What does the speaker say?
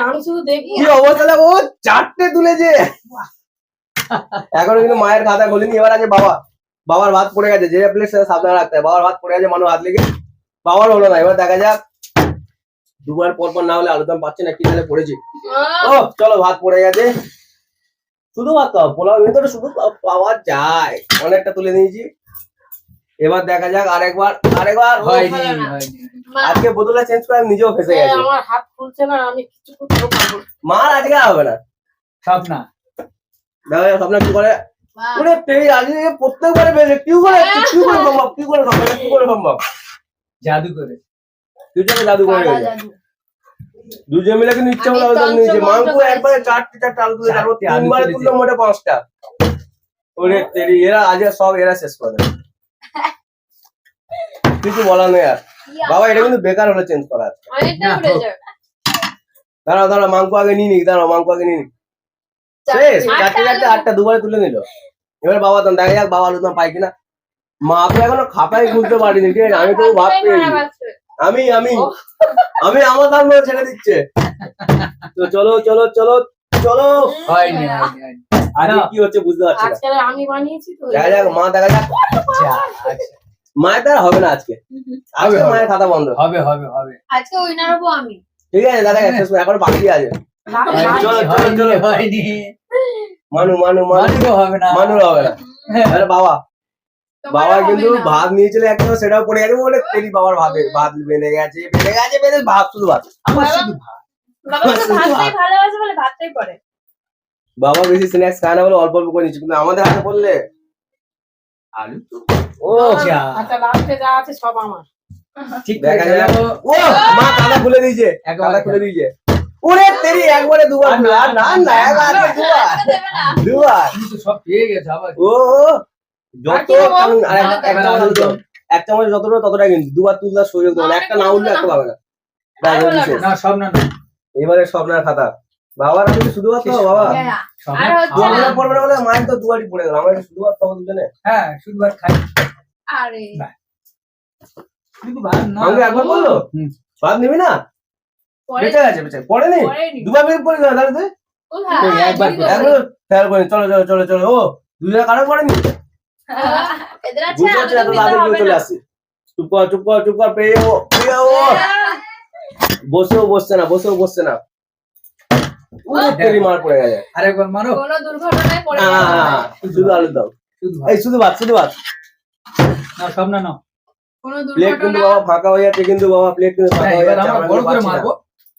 আমি শুধু দেখি কি অবস্থা দেখো, চারটে তুলেছে এখনো কিন্তু মায়ের খাতা খোলেনি। এবার আছে বাবার ভাত পড়ে গেছে, যে প্লেট সাবধানে রাখতে হয়। বাবার ভাত পড়ে গেছে, মানুষ হাত লেগে বাবার হলো না। এবার দেখা যাক, দুবার পর না হলে আলুদম পাচ্ছি না, কি তাহলে পড়েছি। ও চলো, ভাত পড়ে গেছে, শুধু ভাত তো পোলাও ভিতরে শুধু পাওয়া যায়, অনেকটা তুলে নিয়েছি। এবার দেখা যাক আরেকবার আজকে বোতলে চেঞ্জ করে নিজেও ফেসে গেছে। আমার হাত খুলছে না, আমি কিছু করতে পারবো না। মার আজকে হবে না, স্বপ্না দেখা যাক স্বপ্না কি করে। ওরে তেই আজকে প্রত্যেকবারে বেজে কি করে সম্ভব জাদু করে দুজনে জাদু করে গেছে। দুজন মিলে কিন্তু ইচ্ছা মতো আলুদম নিয়েছে। মাংস একবারে চারটে আলু তুলে, তারপর তিনবারে তুললো মোটে 5টা। ওরে তেরি, এরা আজ সব এরা শেষ করে দেবে, কিছু বলার নেই আর। বাবা এটা কিন্তু বেকার হলো চেঞ্জ করা। দাঁড়াও মাংস আগে নিয়ে নিক, শেষ। চারটে 8টা দুবারে তুলে নিল। এবার বাবা তো দেখা যাক বাবা আলুদম পাই কিনা। মা তো এখনো খাতায় খুলতে পারিনি, ঠিক আছে। আমি তো ভাব পেয়েছি, আমি আমার দাম ছেড়ে দিচ্ছে। তো চলো হয়নি আরে কি হচ্ছে বুঝতে পারছি না। আজকে আমি বানিয়েছি তো, দেখা যাক মা, দেখা যাক মায়ের দ্বারা হবে না আজকে। আজকে মায়ের খাতা বন্ধ হবে আজকে উইনার হবো আমি। ঠিক আছে দাদা, এখন বাকি আছে। চলো হয়নি মানু হবে না আরে বাবা কিন্তু ভাত নিয়েছিল একটা, সেটাও পড়ে গেছে বলে তেরি বাবার ভাত বেঁধে গেছে ভাত, শুধু ভাত। আমার শুধু ভাত। ভালোবাসে বলে ভাতটাই পড়ে। বাবা বেশি স্ন্যাক্স খায় না বলে অল্প করে নিচ্ছে, কিন্তু আমাদের হাতে পড়লে আলু তো ও আচ্ছা লাস্টে যা আছে সব আমার। ঠিক দেখা যাক। ও মা কাদা খুলে দিয়েছে, ওরে তেরি একবারে দুবার খুলে। আর না একবার দুবার সব পেয়ে গেছে আবার। ও যত এক চামচ যতটা ততটা, কিন্তু দুবার তুলতে সুযোগ দেবো না। একটা না উঠলে একটা পাবে না। না সব না এবারে স্বপ্নার খাতা। বাবার আমি শুধু ভাত খাবো বাবা, পড়বে না বলে মায়ের তো দুবারই পড়ে গেল। আমরা শুধু ভাত খাবো দুজনে। হ্যাঁ শুধু ভাত খাই। আরে শুধু ভাত না, আমাকে একবার বললো ভাত নিবি না, বেঁচে গেছে পড়েনি, দুবার বেশি পড়ে গেল। তাহলে একবার খেয়াল করি। চলো ও দুজনে কারো পড়েনি, বুঝতে পারছি এত তাড়াতাড়ি চলে আসছি। চুপ কর পেয়ে যাবো। বসেও বসছে না মার পড়ে গেছে। আরেকবার মারো। কোনো দুর্ঘটনায় পড়ে শুধু আলু দাও, শুধু ভাত না সব না কোনো প্লেট কিন্তু দুর্ঘটনা বাবা ফাঁকা হয়ে যাচ্ছে, কিন্তু বাবা প্লেট কিন্তু ফাঁকা হয়ে যাচ্ছে। বড় করে মারবো।